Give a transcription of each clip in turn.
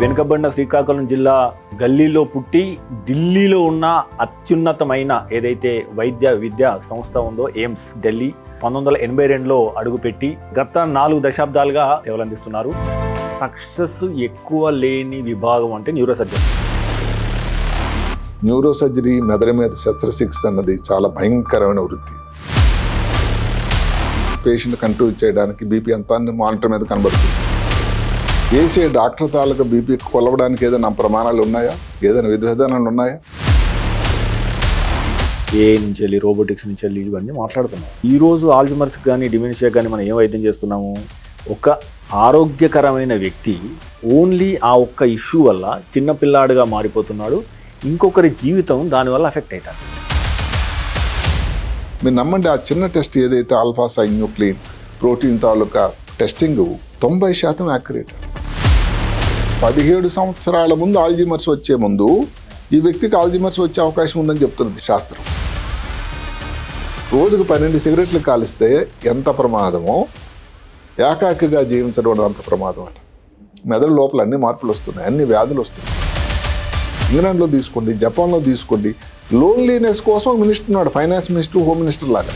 వెనుకబడిన శ్రీకాకుళం జిల్లా గల్లీలో పుట్టి ఢిల్లీలో ఉన్న అత్యున్నతమైన ఏదైతే వైద్య విద్యా సంస్థ ఉందో ఎయిమ్స్ ఢిల్లీ 1982లో అడుగుపెట్టి గత 4 దశాబ్దాలుగా సేవలు అందిస్తున్నారు. సక్సెస్ ఎక్కువ లేని విభాగం అంటే న్యూరోసర్జరీ. న్యూరోసర్జరీ మెదడు మీద శస్త్రచికిత్స అన్నది చాలా భయంకరమైన వృత్తి. పేషెంట్ కంట్రోల్ చేయడానికి బీపీ అంతా మానిటర్ మీద కనబడుతుంది. చేసే డాక్టర్ తాలూకా బీపీ కొలవడానికి ఏదైనా ప్రమాణాలు ఉన్నాయా? ఏదైనా విధి విధానాలు ఉన్నాయా? ఏ నుంచి వెళ్ళి రోబోటిక్స్ నుంచి వెళ్ళి ఇవన్నీ మాట్లాడుతున్నాం. ఈరోజు ఆల్జీమర్స్ కానీ డిమెన్షియా కానీ మనం ఏం వైద్యం చేస్తున్నాము? ఒక ఆరోగ్యకరమైన వ్యక్తి ఓన్లీ ఆ ఒక్క ఇష్యూ వల్ల చిన్నపిల్లాడుగా మారిపోతున్నాడు. ఇంకొకరి జీవితం దానివల్ల ఎఫెక్ట్ అవుతారు. మీరు నమ్మండి, ఆ చిన్న టెస్ట్ ఏదైతే ఆల్ఫా సైన్యూక్లిన్ ప్రోటీన్ తాలూకా టెస్టింగ్ 90% యాక్యురేట్. 17 సంవత్సరాల ముందు ఆల్జీమర్స్ వచ్చే ముందు ఈ వ్యక్తికి ఆల్జీమర్స్ వచ్చే అవకాశం ఉందని చెప్తున్నది శాస్త్రం. రోజుకు 12 సిగరెట్లు కాలిస్తే ఎంత ప్రమాదమో, ఏకాకిగా జీవించడం అంత ప్రమాదం అట. మెదడు లోపల అన్ని మార్పులు వస్తున్నాయి, అన్ని వ్యాధులు వస్తున్నాయి. ఇంగ్లాండ్లో తీసుకోండి, జపాన్లో తీసుకోండి, లోన్లీనెస్ కోసం మినిస్టర్ ఉన్నాడు, ఫైనాన్స్ మినిస్టర్, హోమ్ మినిస్టర్ లాగా.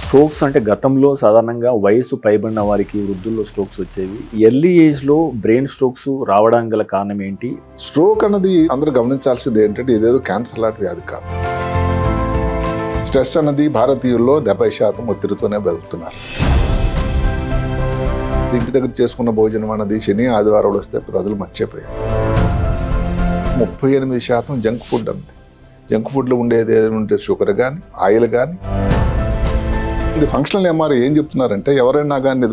స్ట్రోక్స్ అంటే గతంలో సాధారణంగా వయసు పైబడిన వారికి వృద్ధుల్లో స్ట్రోక్స్ వచ్చేవి. ఎర్లీ ఏజ్లో బ్రెయిన్ స్ట్రోక్స్ రావడానికి గల కారణం ఏంటి? స్ట్రోక్ అన్నది అందరూ గమనించాల్సింది ఏంటంటే ఇదేదో క్యాన్సర్ లాంటి వ్యాధి కాదు. స్ట్రెస్ అన్నది భారతీయుల్లో 70% ఒత్తిడితోనే బతుకుతున్నారు. ఇంటి దగ్గర చేసుకున్న భోజనం అన్నది శని ఆదివారాలు వస్తే ప్రజలు మర్చిపోయారు. 38% జంక్ ఫుడ్ అన్నది. జంక్ ఫుడ్లో ఉండేది ఏదైనా ఉంటే షుగర్ కానీ, ఆయిల్ కానీ. ఇది ఫంక్షనల్ ఎంఆర్ఐ ఏం చెప్తున్నారంటే ఎవరైనా కానీ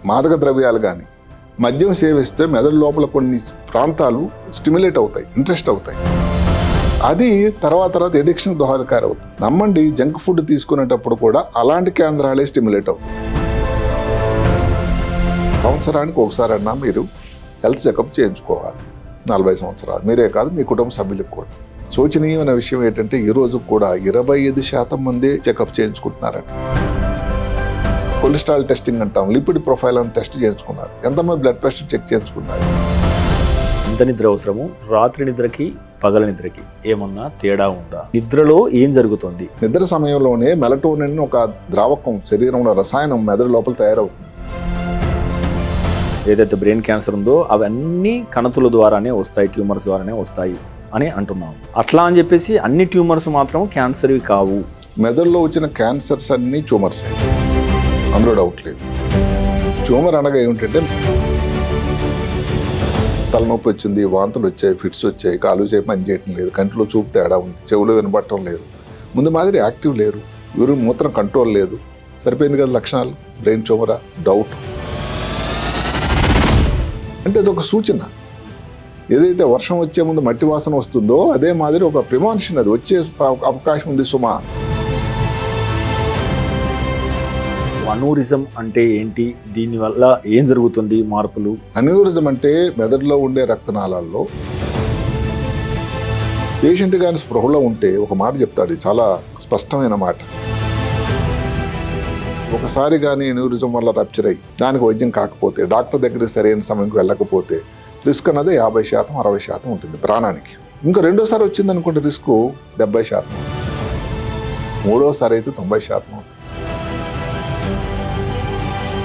మాదక ద్రవ్యాలు కానీ మద్యం సేవిస్తే మెదడు లోపల కొన్ని ప్రాంతాలు స్టిమ్యులేట్ అవుతాయి, ఇంట్రెస్ట్ అవుతాయి. అది తర్వాత ఎడిక్షన్ దోహదకారి అవుతుంది. నమ్మండి, జంక్ ఫుడ్ తీసుకునేటప్పుడు కూడా అలాంటి కేంద్రాలే స్టిమ్యులేట్ అవుతుంది. సంవత్సరానికి ఒకసారి అన్నా మీరు హెల్త్ చెకప్ చేయించుకోవాలి. 40 సంవత్సరాలు మీరే కాదు, మీ కుటుంబ సభ్యులకు కూడా. శోచనీయమైన విషయం ఏంటంటే ఈరోజు కూడా 25% మంది చెకప్ చేయించుకుంటున్నారట. కొలెస్ట్రాల్ టెస్టింగ్ అంటాం, లిపిడ్ ప్రొఫైల్ అని టెస్ట్ చేయించుకున్నారు. ఎంతమంది బ్లడ్ ప్రెషర్ చెక్ చేయించుకున్నారు. ఇంత నిద్ర అవసరము? రాత్రి నిద్రకి పగల నిద్రకి ఏమన్నా తేడా ఉందా? నిద్రలో ఏం జరుగుతుంది? నిద్ర సమయంలోనే మెలటోనిన్ ఒక ద్రావకం శరీరంలో రసాయనం మెదడు లోపల తయారవుతుంది. ఏదైతే బ్రెయిన్ క్యాన్సర్ ఉందో అవన్నీ కణతుల ద్వారానే వస్తాయి, ట్యూమర్స్ ద్వారానే వస్తాయి అని అంటున్నాం. అట్లా అని చెప్పేసి అన్ని ట్యూమర్స్ మాత్రం క్యాన్సర్వి కావు. మెదడులో వచ్చిన క్యాన్సర్స్ అన్ని ట్యూమర్స్, అందులో డౌట్ లేదు. ట్యూమర్ అనగా ఏమిటంటే తలనొప్పి వచ్చింది, వాంతులు వచ్చాయి, ఫిట్స్ వచ్చాయి, కాలు చేయి పని చేయటం లేదు, కంటిలో చూపు తేడా ఉంది, చెవులు వినబడటం లేదు, ముందు మాదిరి యాక్టివ్ లేరు, యూరిన్ మూత్రం కంట్రోల్ లేదు. సరిపోయింది కదా లక్షణాలు. బ్రెయిన్ ట్యూమరా? డౌట్. అంటే అది ఒక సూచన. ఏదైతే వర్షం వచ్చే ముందు మట్టి వాసన వస్తుందో అదే మాదిరి ఒక ప్రిమాన్షన్, అది వచ్చే అవకాశం ఉంది సుమా. అనూరిజం అంటే ఏంటి? దీనివల్ల ఏం జరుగుతుంది మార్పులు? అనూరిజం అంటే మెదడులో ఉండే రక్తనాళాల్లో పేషెంట్ కానీ స్పృహలో ఉంటే ఒక మాట చెప్తాడు, చాలా స్పష్టమైన మాట. ఒకసారి కానీ అనూరిజం వల్ల రప్చర్ అయ్యి దానికి వైద్యం కాకపోతే, డాక్టర్ దగ్గరికి సరైన సమయంకి వెళ్ళకపోతే రిస్క్ అన్నది 50% 60% ఉంటుంది ప్రాణానికి. ఇంకా రెండోసారి వచ్చింది అనుకుంటే రిస్క్ 70%, మూడోసారి అయితే 90% అవుతుంది.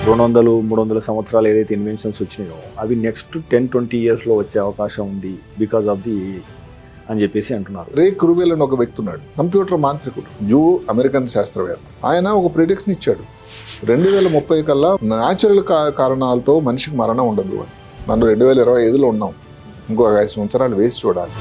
200-300 సంవత్సరాలు ఏదైతే ఇన్వెన్షన్స్ వచ్చినాయో అవి నెక్స్ట్ 10-20 ఇయర్స్లో వచ్చే అవకాశం ఉంది బికాజ్ ఆఫ్ ది అని చెప్పేసి అంటున్నారు. రే క్రూవెల్ అని ఒక వ్యక్తి ఉన్నాడు, కంప్యూటర్ మాంత్రికుడు, అమెరికన్ శాస్త్రవేత్త. ఆయన ఒక ప్రిడిక్షన్ ఇచ్చాడు, 2030 కల్లా న్యాచురల్ కారణాలతో మనిషికి మరణం ఉండదు అని. మనం 2025లో ఉన్నాం, ఇంకో 5 సంవత్సరాలు వేసి చూడాలి.